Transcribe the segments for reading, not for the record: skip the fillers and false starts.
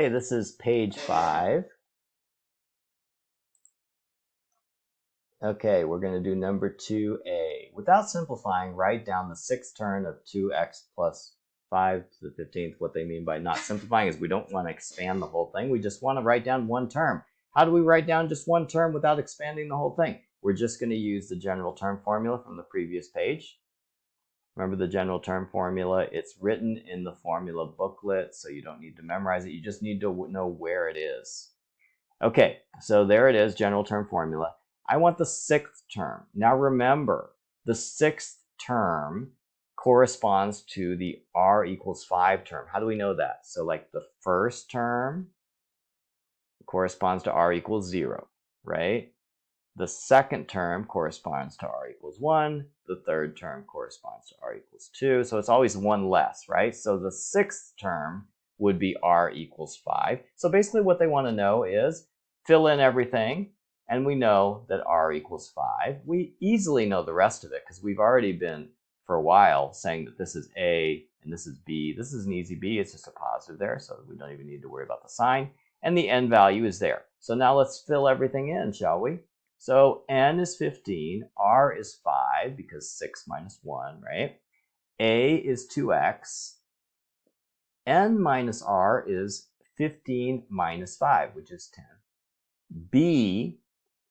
Okay, this is page 5. Okay, we're going to do number 2a. Without simplifying, write down the sixth term of 2x plus 5 to the 15th. What they mean by not simplifying is we don't want to expand the whole thing. We just want to write down one term. How do we write down just one term without expanding the whole thing? We're just going to use the general term formula from the previous page. Remember the general term formula? It's written in the formula booklet, so you don't need to memorize it. You just need to know where it is. Okay, so there it is, general term formula. I want the sixth term. Now remember, the sixth term corresponds to the r equals 5 term. How do we know that? So like the first term corresponds to r equals 0, right? The second term corresponds to r equals 1. The third term corresponds to r equals 2. So it's always one less, right? So the sixth term would be r equals 5. So basically what they want to know is fill in everything, and we know that r equals 5. We easily know the rest of it because we've already been, for a while, saying that this is a and this is b. This is an easy b. It's just a positive there, so we don't even need to worry about the sign. And the n value is there. So now let's fill everything in, shall we? So n is 15, r is 5 because 6 minus 1, right? A is 2x, n minus r is 15 minus 5, which is 10. B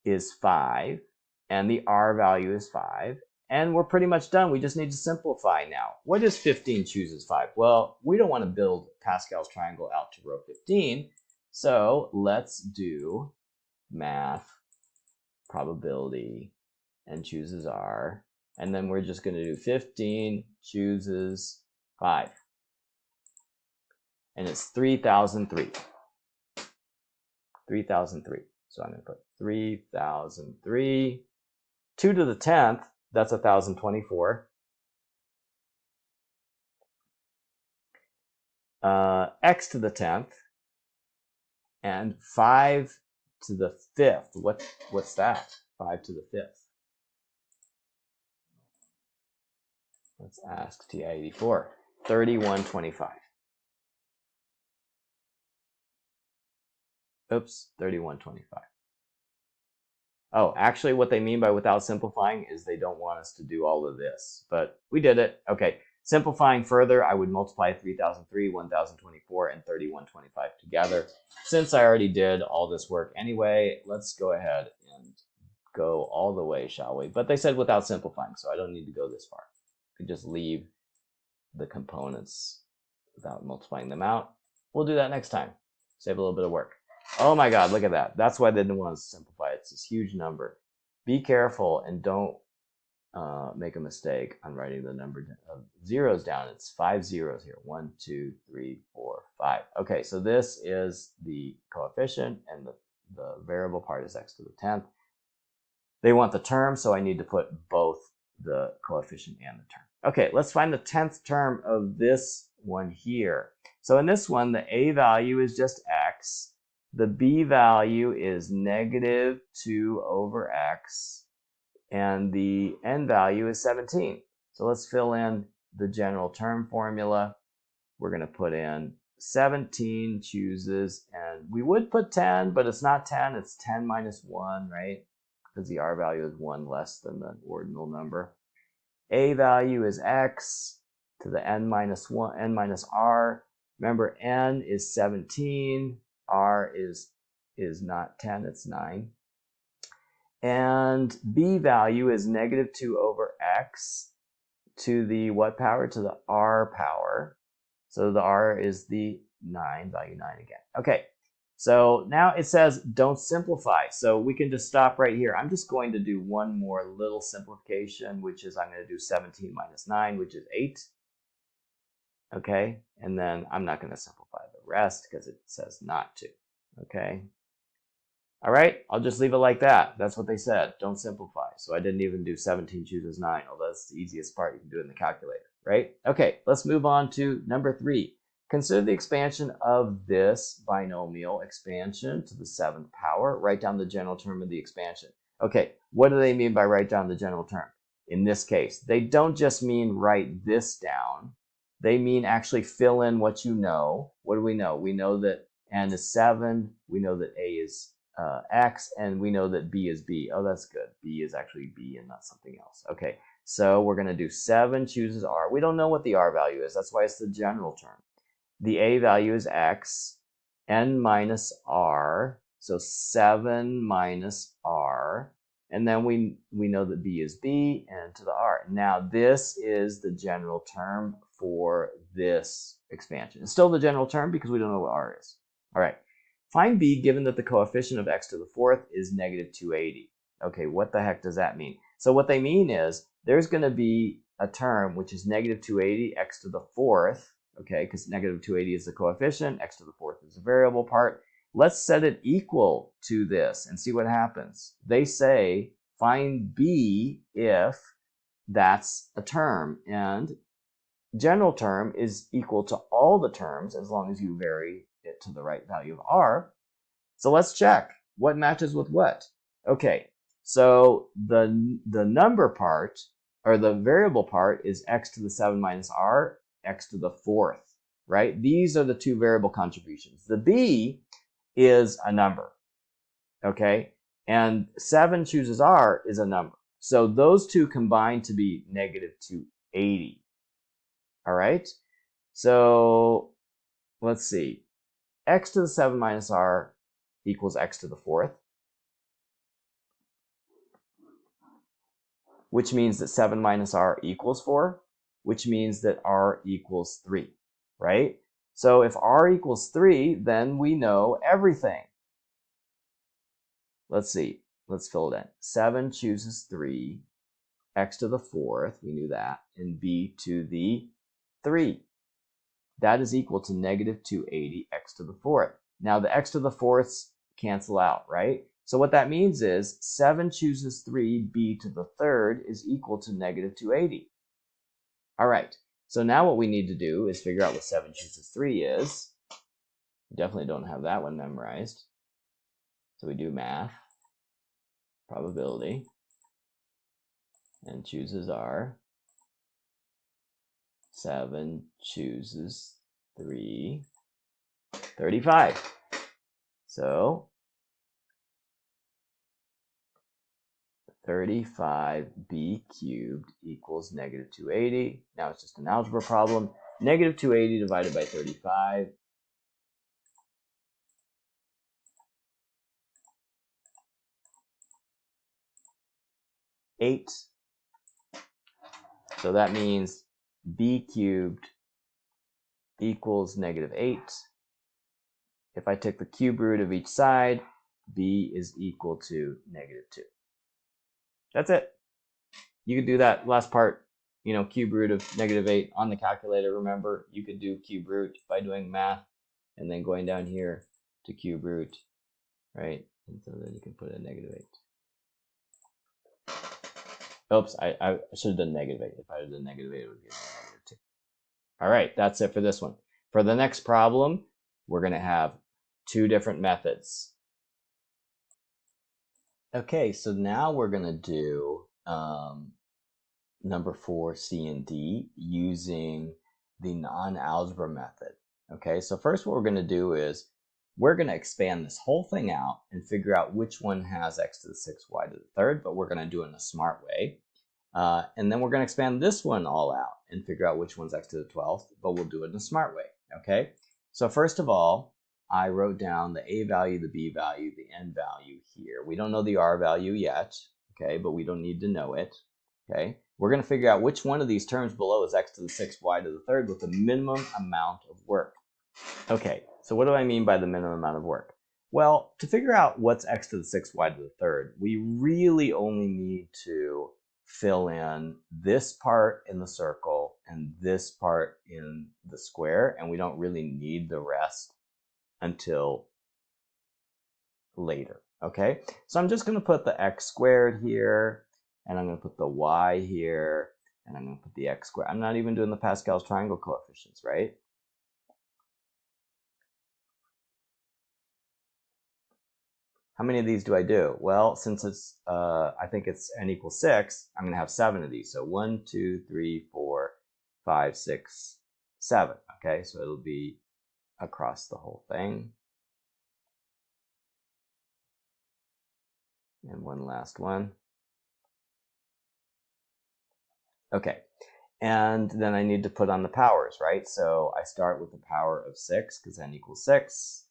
is 5, and the r value is 5. And we're pretty much done. We just need to simplify now. What is 15 chooses 5? Well, we don't want to build Pascal's triangle out to row 15. So let's do math, probability, and chooses r. And then we're just going to do 15 chooses 5. And it's 3003. 3003. So I'm going to put 3003. 2 to the 10th, that's 1024. X to the 10th. And 5 to the 5th. What's that? 5 to the 5th. Let's ask TI-84. 3125. Oops, 3125. Oh, actually what they mean by without simplifying is they don't want us to do all of this, but we did it. Okay, simplifying further, I would multiply 3003, 1024, and 3125 together. Since I already did all this work anyway, let's go ahead and go all the way, shall we? But they said without simplifying, so I don't need to go this far. I could just leave the components without multiplying them out. We'll do that next time. Save a little bit of work. Oh my God, look at that. That's why they didn't want to simplify it. It's this huge number. Be careful and don't make a mistake on writing the number of zeros down. It's 5 zeros here. 1, 2, 3, 4, 5. Okay, so this is the coefficient, and the variable part is x to the 10th. They want the term, so I need to put both the coefficient and the term. Okay, let's find the 10th term of this one here. So in this one, the a value is just x. The b value is negative 2 over x, and the n value is 17. So let's fill in the general term formula. We're going to put in 17 chooses, and we would put 10, but it's not 10, it's 10 minus 1, right? Because the r value is 1 less than the ordinal number. A value is x to the n minus r. Remember, n is 17. R is not 10, it's 9. And b value is negative 2 over x to the what power? To the r power. So the r is the 9, value 9 again. Okay, so now it says don't simplify. So we can just stop right here. I'm just going to do one more little simplification, which is I'm going to do 17 minus 9, which is 8. Okay, and then I'm not going to simplify the rest because it says not to. Okay, all right, I'll just leave it like that. That's what they said, don't simplify. So I didn't even do 17 chooses 9, although that's the easiest part. You can do it in the calculator, right? Okay, let's move on to number 3. Consider the expansion of this binomial expansion to the 7th power. Write down the general term of the expansion. Okay, what do they mean by write down the general term? In this case, they don't just mean write this down. They mean actually fill in what you know. What do we know? We know that N is 7. We know that A is X, and we know that B is B. Oh, that's good. B is actually B and not something else. Okay, so we're going to do 7 chooses R. We don't know what the R value is. That's why it's the general term. The A value is X, N minus R, so 7 minus R. And then we know that B is B, and to the R. Now, this is the general term for this expansion. It's still the general term because we don't know what R is. All right. Find B given that the coefficient of x to the fourth is negative 280. Okay, what the heck does that mean? So what they mean is there's going to be a term which is negative 280 x to the fourth, okay, because negative 280 is the coefficient, x to the fourth is the variable part. Let's set it equal to this and see what happens. They say find B if that's a term, and general term is equal to all the terms as long as you vary it to the right value of R. So let's check what matches with what. Okay, so the number part, or the variable part, is x to the 7 minus R, x to the fourth, right? These are the two variable contributions. The B is a number, okay? And 7 chooses R is a number. So those two combine to be negative 280. All right? So let's see. X to the 7 minus R equals x to the fourth, which means that 7 minus R equals 4, which means that R equals 3, right? So if R equals 3, then we know everything. Let's see. Let's fill it in. 7 chooses 3, x to the fourth, we knew that, and b to the 3. That is equal to negative 280 x to the fourth. Now the x to the fourths cancel out, right? So what that means is 7 chooses 3, b to the third is equal to negative 280. All right, so now what we need to do is figure out what 7 chooses 3 is. We definitely don't have that one memorized. So we do math, probability, and chooses R. 7 chooses 3, 35. So 35b cubed equals negative 280. Now it's just an algebra problem. Negative 280 divided by 35. Eight. So that means b cubed equals negative 8. If I take the cube root of each side, b is equal to negative 2. That's it. You could do that last part, cube root of negative 8 on the calculator. Remember, you could do cube root by doing math and then going down here to cube root, right? And so then you can put a negative 8. Oops, I should have done negative 8. If I had done negative 8, it would be negative 2. All right, that's it for this one. For the next problem, we're going to have 2 different methods. Okay, so now we're going to do number 4, C, and D using the non-algebra method. Okay, so first what we're going to do is we're going to expand this whole thing out and figure out which one has x to the 6th, y to the 3rd, but we're going to do it in a smart way. And then we're going to expand this one all out and figure out which one's x to the 12th, but we'll do it in a smart way. Okay, so first of all, I wrote down the a value, the b value, the n value here. We don't know the r value yet, okay, but we don't need to know it. Okay, we're going to figure out which one of these terms below is x to the 6th, y to the 3rd with the minimum amount of work. Okay, so what do I mean by the minimum amount of work? Well, to figure out what's x to the 6th, y to the 3rd, we really only need to fill in this part in the circle and this part in the square, and we don't really need the rest until later. Okay, so I'm just going to put the x squared here, and I'm going to put the y here, and I'm going to put the x squared. I'm not even doing the Pascal's triangle coefficients, right? How many of these do I do? Well, since it's, I think it's n equals 6, I'm going to have 7 of these. So 1, 2, 3, 4, 5, 6, 7. Okay, so it'll be across the whole thing. And one last one. Okay, and then I need to put on the powers, right? So I start with the power of 6 because n equals 6.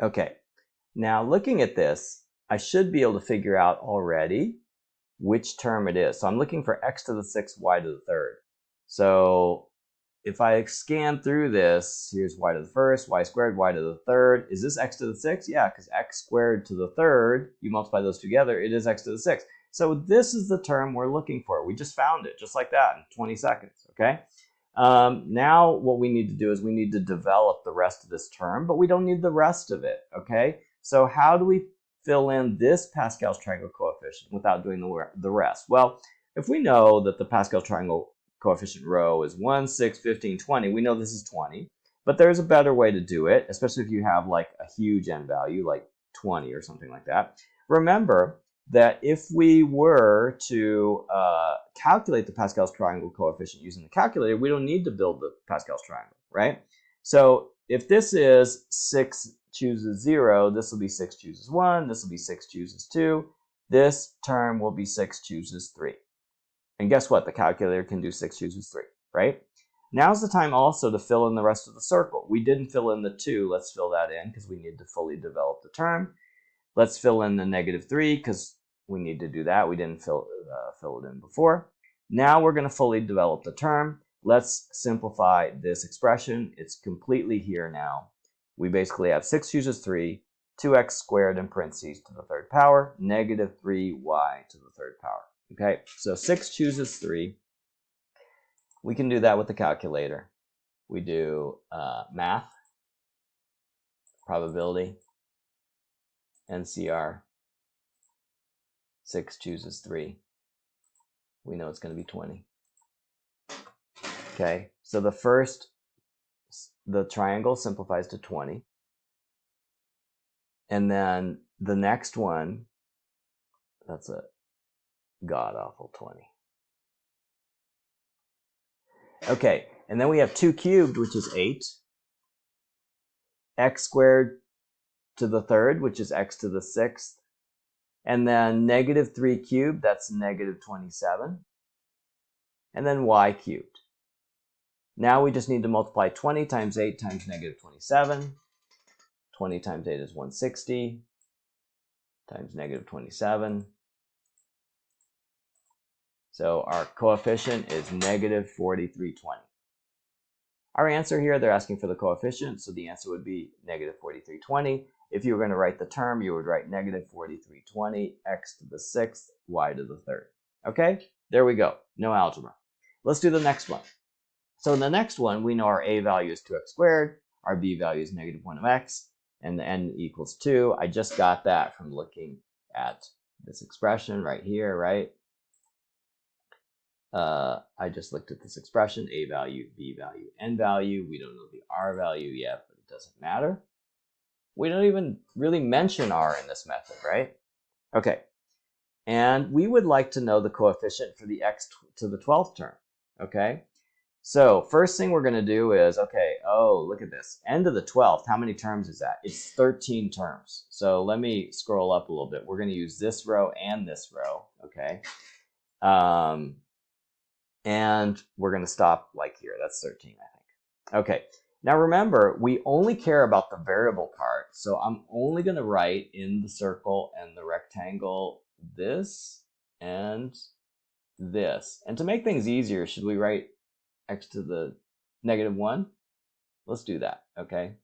Okay, now looking at this, I should be able to figure out already which term it is. So I'm looking for x to the 6th, y to the 3rd. So if I scan through this, here's y to the 1st, y squared, y to the 3rd. Is this x to the 6th? Yeah, because x squared to the 3rd, you multiply those together, it is x to the 6th. So this is the term we're looking for. We just found it, just like that, in 20 seconds, okay? Now what we need to do is we need to develop the rest of this term, but we don't need the rest of it, okay? So how do we fill in this Pascal's triangle coefficient without doing the rest? Well, if we know that the Pascal triangle coefficient rho is 1, 6, 15, 20, we know this is 20, but there's a better way to do it, especially if you have like a huge n value, like 20 or something like that. Remember that if we were to calculate the Pascal's triangle coefficient using the calculator, we don't need to build the Pascal's triangle, right? So if this is 6 chooses 0, this will be 6 chooses 1, this will be 6 chooses 2, this term will be 6 chooses 3. And guess what? The calculator can do 6 chooses 3, right? Now's the time also to fill in the rest of the circle. We didn't fill in the 2. Let's fill that in because we need to fully develop the term. Let's fill in the -3 because we need to do that. We didn't fill it in before. Now we're going to fully develop the term. Let's simplify this expression. It's completely here now. We basically have 6 chooses 3, 2x squared in parentheses to the 3rd power, -3y to the 3rd power. Okay, so 6 chooses 3. We can do that with the calculator. We do math, probability, NCR, 6 chooses 3. We know it's going to be 20. Okay, so the triangle simplifies to 20. And then the next one, that's a god-awful 20. Okay, and then we have 2 cubed, which is 8. X squared to the 3rd, which is x to the 6th. And then -3 cubed, that's -27. And then y cubed. Now we just need to multiply 20 times 8 times -27. 20 times 8 is 160 times -27. So our coefficient is -4320. Our answer here, they're asking for the coefficient, so the answer would be -4320. If you were going to write the term, you would write -4320, x to the 6th, y to the 3rd. Okay, there we go. No algebra. Let's do the next one. So in the next one, we know our a value is 2x squared, our b value is -1 of x, and the n equals 2. I just got that from looking at this expression right here, right? I just looked at this expression, a value, b value, n value. We don't know the r value yet, but it doesn't matter. We don't even really mention r in this method, right? Okay, and we would like to know the coefficient for the x to the 12th term, okay? So first thing we're going to do is, okay, oh, look at this. N to the 12th, how many terms is that? It's 13 terms. So let me scroll up a little bit. We're going to use this row and this row, okay? And we're going to stop like here. That's 13, I think. Okay, now remember, we only care about the variable part. So I'm only going to write in the circle and the rectangle this and this. And to make things easier, should we write x to the -1? Let's do that, okay?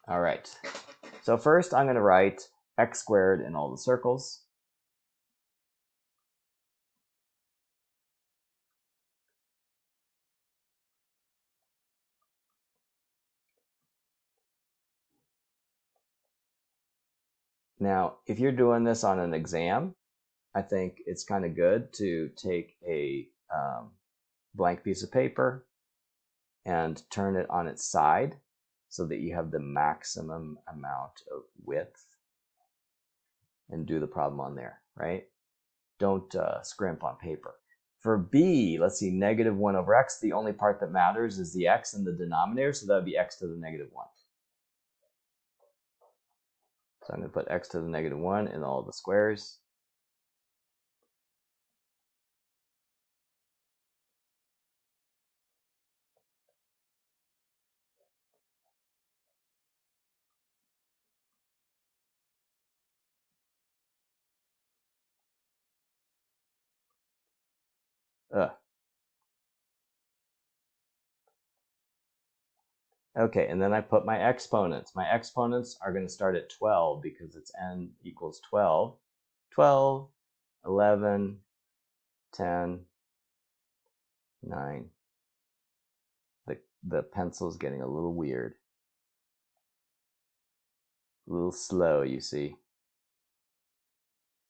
All right. So first I'm going to write x squared in all the circles. Now, if you're doing this on an exam, I think it's kind of good to take a blank piece of paper and turn it on its side so that you have the maximum amount of width, and do the problem on there, right? Don't scrimp on paper. For b, let's see, negative 1 over x, the only part that matters is the x in the denominator, so that would be x to the negative 1. So I'm going to put x to the negative 1 in all the squares. Okay, and then I put my exponents. My exponents are going to start at 12 because it's n equals 12. 12, 11, 10, 9. The pencil's getting a little weird. A little slow, you see.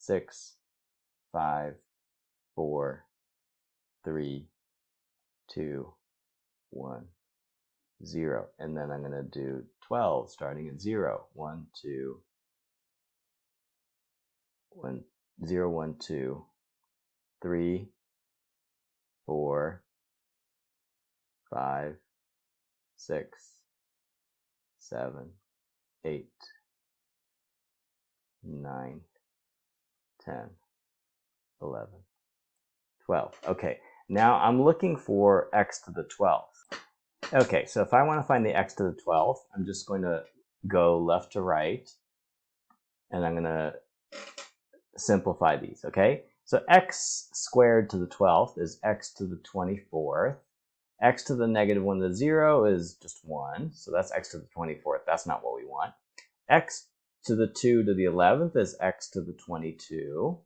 6, 5, 4, 3, 2, 1, 0. And then I'm going to do 12 starting at 0. 1, 2, 1, 0, 1, 2, 3, 4, 5, 6, 7, 8, 9, 10, 11, 12. Okay, now I'm looking for x to the 12th. Okay, so if I want to find the x to the 12th, I'm just going to go left to right, and I'm going to simplify these, okay? So x squared to the 12th is x to the 24th. X to the negative 1 to the 0 is just 1, so that's x to the 24th. That's not what we want. X to the 2 to the 11th is x to the 22.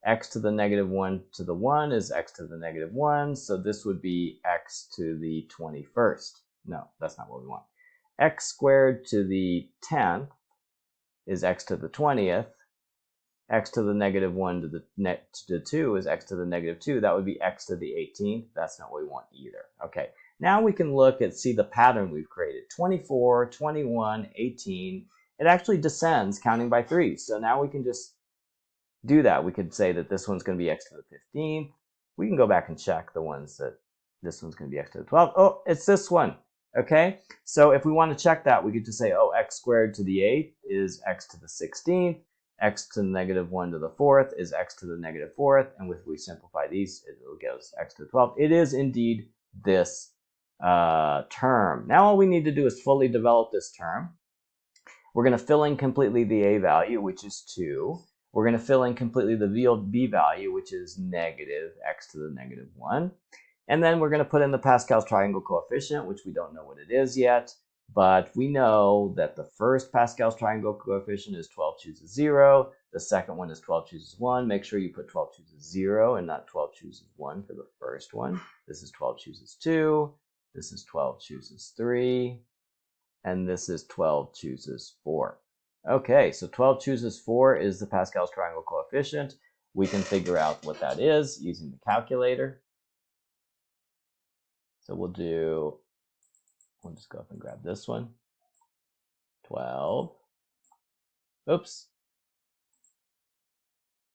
X to the negative 1 to the 1 is x to the negative 1, so this would be x to the 21st. No, that's not what we want. X squared to the 10th is x to the 20th. X to the negative 1 to the 2 is x to the negative 2. That would be x to the 18th. That's not what we want either. Okay, now we can look and see the pattern we've created. 24, 21, 18. It actually descends counting by 3. So now we can just do that. We could say that this one's going to be x to the 15th. We can go back and check the ones that this one's going to be x to the 12th. Oh, it's this one. Okay, so if we want to check that, we could just say, oh, x squared to the 8th is x to the 16th. X to the negative 1 to the 4th is x to the negative 4th, and if we simplify these, it will give us x to the 12th. It is indeed this term. Now all we need to do is fully develop this term. We're going to fill in completely the a value, which is 2. We're going to fill in completely the b value, which is negative x to the negative 1. And then we're going to put in the Pascal's triangle coefficient, which we don't know what it is yet. But we know that the first Pascal's triangle coefficient is 12 chooses 0. The second one is 12 chooses 1. Make sure you put 12 chooses 0 and not 12 chooses 1 for the first one. This is 12 chooses 2. This is 12 chooses 3. And this is 12 chooses 4. Okay, so 12 chooses 4 is the Pascal's triangle coefficient. We can figure out what that is using the calculator. So we'll just go up and grab this one. 12. Oops.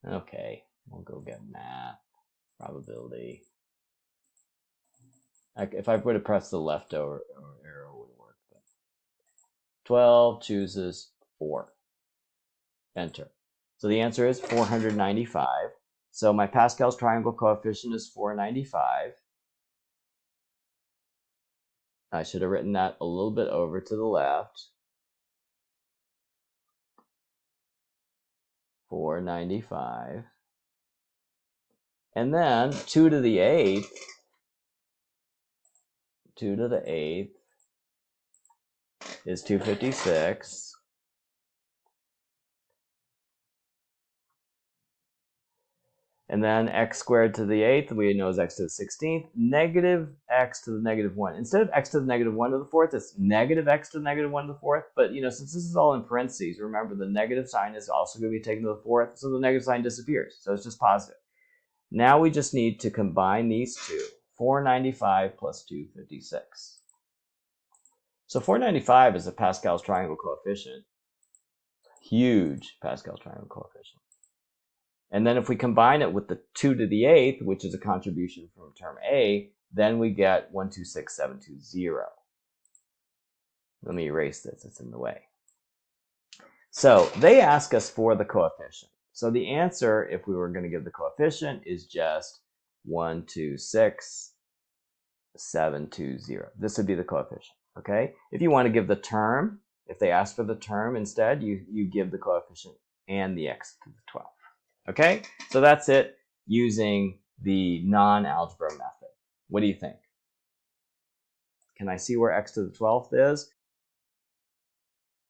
Okay, we'll go get math, probability. If I would have pressed the left arrow, it would work. But 12 chooses 4. Enter. So the answer is 495. So my Pascal's triangle coefficient is 495. I should have written that a little bit over to the left. 495. And then 2 to the 8th. 2 to the 8th is 256. And then x squared to the 8th, we know is x to the 16th. Negative x to the negative 1. Instead of x to the negative 1 to the 4th, it's negative x to the negative 1 to the 4th. But, since this is all in parentheses, remember the negative sign is also going to be taken to the 4th, so the negative sign disappears. So it's just positive. Now we just need to combine these two. 495 plus 256. So 495 is a Pascal's triangle coefficient. Huge Pascal's triangle coefficient. And then if we combine it with the 2 to the 8th, which is a contribution from term A, then we get 126720. Let me erase this, it's in the way. So they ask us for the coefficient. So the answer, if we were going to give the coefficient, is just 126720. This would be the coefficient, okay? If you want to give the term, if they ask for the term instead, you give the coefficient and the x to the 12th. Okay, so that's it using the non-algebra method. What do you think? Can I see where x to the 12th is?